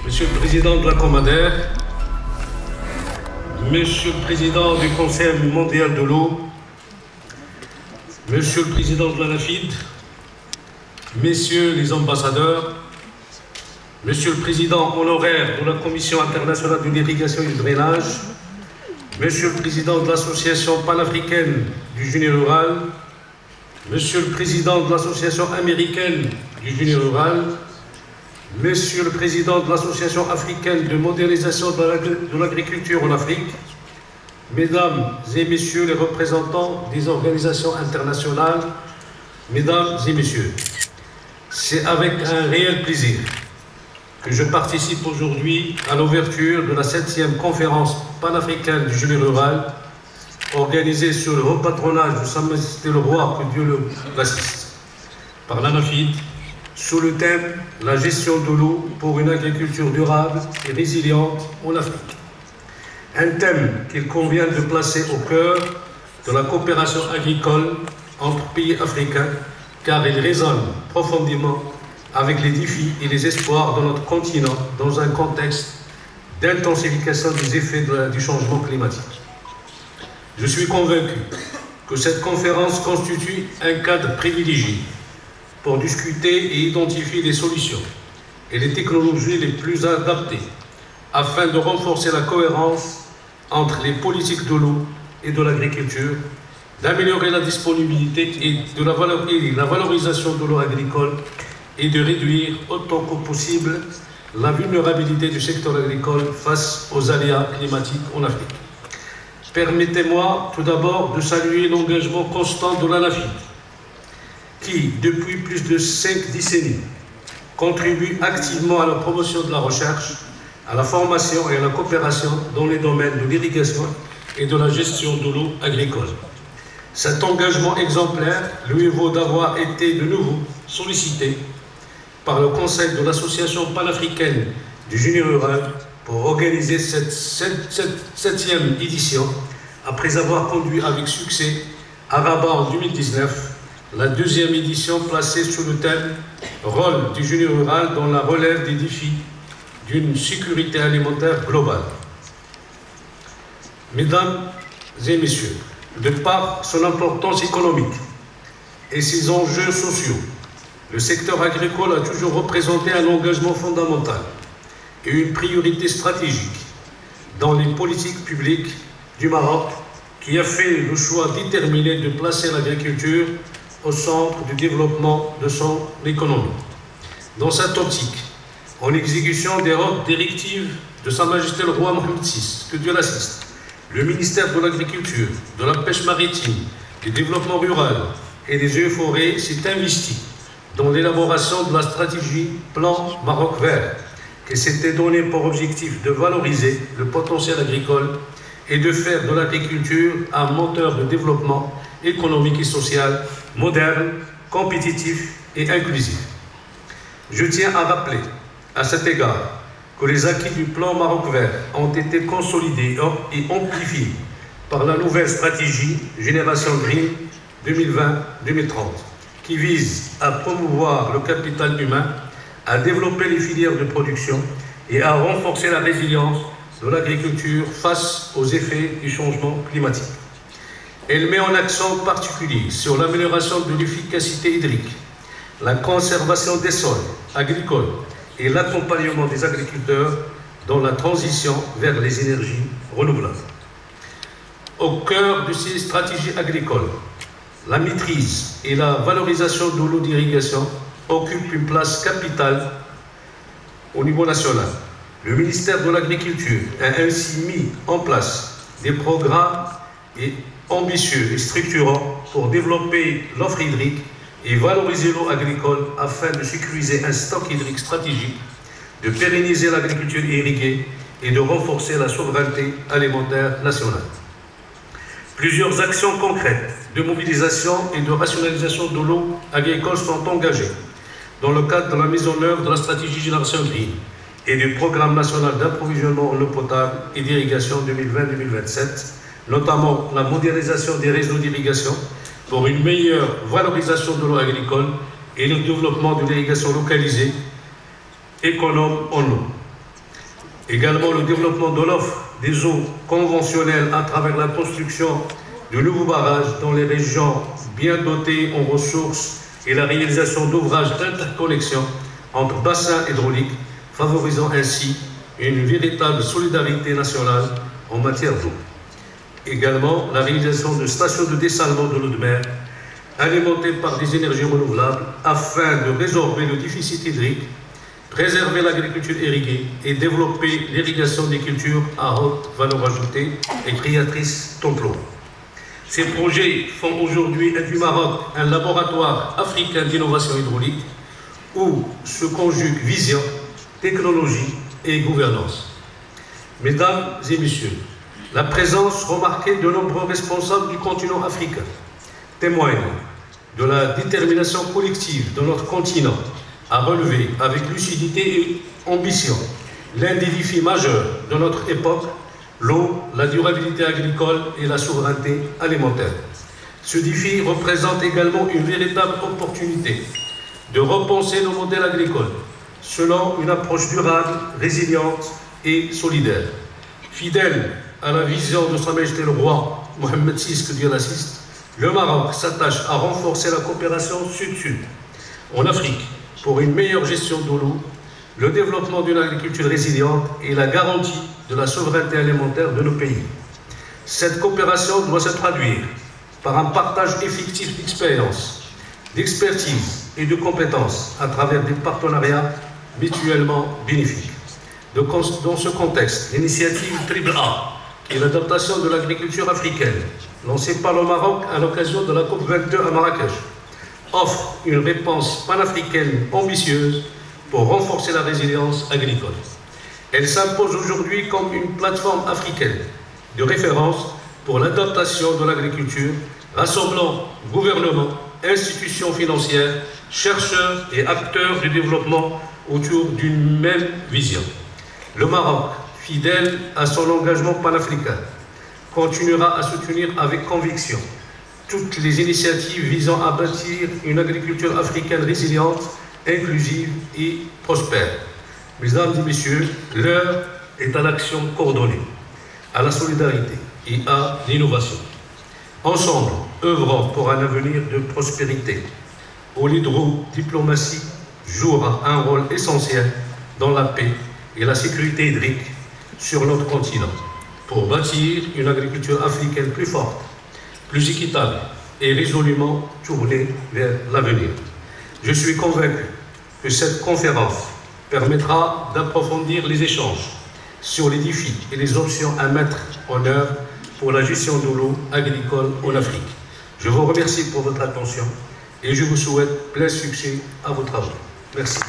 Monsieur le Président de la Comader, Monsieur le Président du Conseil mondial de l'eau, Monsieur le Président de l'ANAFID, Messieurs les ambassadeurs, Monsieur le Président honoraire de la Commission internationale de l'irrigation et du drainage, Monsieur le Président de l'Association panafricaine du génie rural, Monsieur le Président de l'Association américaine du génie rural, Monsieur le Président de l'Association africaine de modernisation de l'agriculture en Afrique, Mesdames et Messieurs les représentants des organisations internationales, Mesdames et Messieurs, c'est avec un réel plaisir que je participe aujourd'hui à l'ouverture de la 7e conférence panafricaine du génie rural, organisée sous le haut patronage de Sa Majesté le Roi, que Dieu l'assiste, par l'ANAFID, sous le thème « La gestion de l'eau pour une agriculture durable et résiliente en Afrique ». Un thème qu'il convient de placer au cœur de la coopération agricole entre pays africains, car il résonne profondément avec les défis et les espoirs de notre continent dans un contexte d'intensification des effets du changement climatique. Je suis convaincu que cette conférence constitue un cadre privilégié pour discuter et identifier les solutions et les technologies les plus adaptées afin de renforcer la cohérence entre les politiques de l'eau et de l'agriculture, d'améliorer la disponibilité et la valorisation de l'eau agricole et de réduire autant que possible la vulnérabilité du secteur agricole face aux aléas climatiques en Afrique. Permettez-moi tout d'abord de saluer l'engagement constant de l'ANAFID, qui, depuis plus de 5 décennies, contribue activement à la promotion de la recherche, à la formation et à la coopération dans les domaines de l'irrigation et de la gestion de l'eau agricole. Cet engagement exemplaire lui vaut d'avoir été de nouveau sollicité par le Conseil de l'Association panafricaine du génie rural pour organiser cette 7e édition, après avoir conduit avec succès à Rabat en 2019, la 2e édition placée sous le thème « Rôle du génie rural dans la relève des défis d'une sécurité alimentaire globale ». Mesdames et Messieurs, de par son importance économique et ses enjeux sociaux, le secteur agricole a toujours représenté un engagement fondamental et une priorité stratégique dans les politiques publiques du Maroc, qui a fait le choix déterminé de placer l'agriculture au centre du développement de son économie. Dans cette optique, en exécution des directives de Sa Majesté le Roi Mohamed VI, que Dieu l'assiste, le ministère de l'Agriculture, de la Pêche maritime, du Développement rural et des Eaux et Forêts s'est investi dans l'élaboration de la stratégie Plan Maroc Vert, qui s'était donné pour objectif de valoriser le potentiel agricole et de faire de l'agriculture un moteur de développement économique et social moderne, compétitif et inclusif. Je tiens à rappeler à cet égard que les acquis du plan Maroc Vert ont été consolidés et amplifiés par la nouvelle stratégie Génération Green 2020-2030, qui vise à promouvoir le capital humain, à développer les filières de production et à renforcer la résilience de l'agriculture face aux effets du changement climatique. Elle met un accent particulier sur l'amélioration de l'efficacité hydrique, la conservation des sols agricoles et l'accompagnement des agriculteurs dans la transition vers les énergies renouvelables. Au cœur de ces stratégies agricoles, la maîtrise et la valorisation de l'eau d'irrigation occupent une place capitale au niveau national. Le ministère de l'Agriculture a ainsi mis en place des programmes ambitieux et structurants pour développer l'offre hydrique et valoriser l'eau agricole afin de sécuriser un stock hydrique stratégique, de pérenniser l'agriculture irriguée et de renforcer la souveraineté alimentaire nationale. Plusieurs actions concrètes de mobilisation et de rationalisation de l'eau agricole sont engagées dans le cadre de la mise en œuvre de la stratégie Génération Green et du programme national d'approvisionnement en eau potable et d'irrigation 2020-2027, notamment la modernisation des réseaux d'irrigation pour une meilleure valorisation de l'eau agricole et le développement de l'irrigation localisée économe en eau. Également le développement de l'offre des eaux conventionnelles à travers la construction de nouveaux barrages dans les régions bien dotées en ressources et la réalisation d'ouvrages d'interconnexion entre bassins hydrauliques, favorisant ainsi une véritable solidarité nationale en matière d'eau. Également la réalisation de stations de dessalement de l'eau de mer alimentées par des énergies renouvelables afin de résorber le déficit hydrique, préserver l'agriculture irriguée et développer l'irrigation des cultures à haute valeur ajoutée et créatrices d'emplois. Ces projets font aujourd'hui du Maroc un laboratoire africain d'innovation hydraulique où se conjuguent vision, technologie et gouvernance. Mesdames et messieurs, la présence remarquée de nombreux responsables du continent africain témoigne de la détermination collective de notre continent à relever avec lucidité et ambition l'un des défis majeurs de notre époque, l'eau, la durabilité agricole et la souveraineté alimentaire. Ce défi représente également une véritable opportunité de repenser nos modèles agricoles selon une approche durable, résiliente et solidaire. Fidèle à la vision de Sa Majesté le Roi Mohammed VI, que Dieu l'assiste, le Maroc s'attache à renforcer la coopération sud-sud en Afrique pour une meilleure gestion de l'eau, le développement d'une agriculture résiliente et la garantie de la souveraineté alimentaire de nos pays. Cette coopération doit se traduire par un partage effectif d'expérience, d'expertise et de compétences à travers des partenariats mutuellement bénéfiques. Dans ce contexte, l'initiative AAA et l'adaptation de l'agriculture africaine, lancée par le Maroc à l'occasion de la COP22 à Marrakech, offre une réponse panafricaine ambitieuse pour renforcer la résilience agricole. Elle s'impose aujourd'hui comme une plateforme africaine de référence pour l'adaptation de l'agriculture, rassemblant gouvernements, institutions financières, chercheurs et acteurs du développement autour d'une même vision. Le Maroc, fidèle à son engagement panafricain, continuera à soutenir avec conviction toutes les initiatives visant à bâtir une agriculture africaine résiliente, inclusive et prospère. Mesdames et messieurs, l'heure est à l'action coordonnée, à la solidarité et à l'innovation. Ensemble, œuvrons pour un avenir de prospérité, où l'hydrodiplomatie jouera un rôle essentiel dans la paix et la sécurité hydrique sur notre continent, pour bâtir une agriculture africaine plus forte, plus équitable et résolument tournée vers l'avenir. Je suis convaincu que cette conférence permettra d'approfondir les échanges sur les défis et les options à mettre en œuvre pour la gestion de l'eau agricole en Afrique. Je vous remercie pour votre attention et je vous souhaite plein succès à vos travaux. Merci.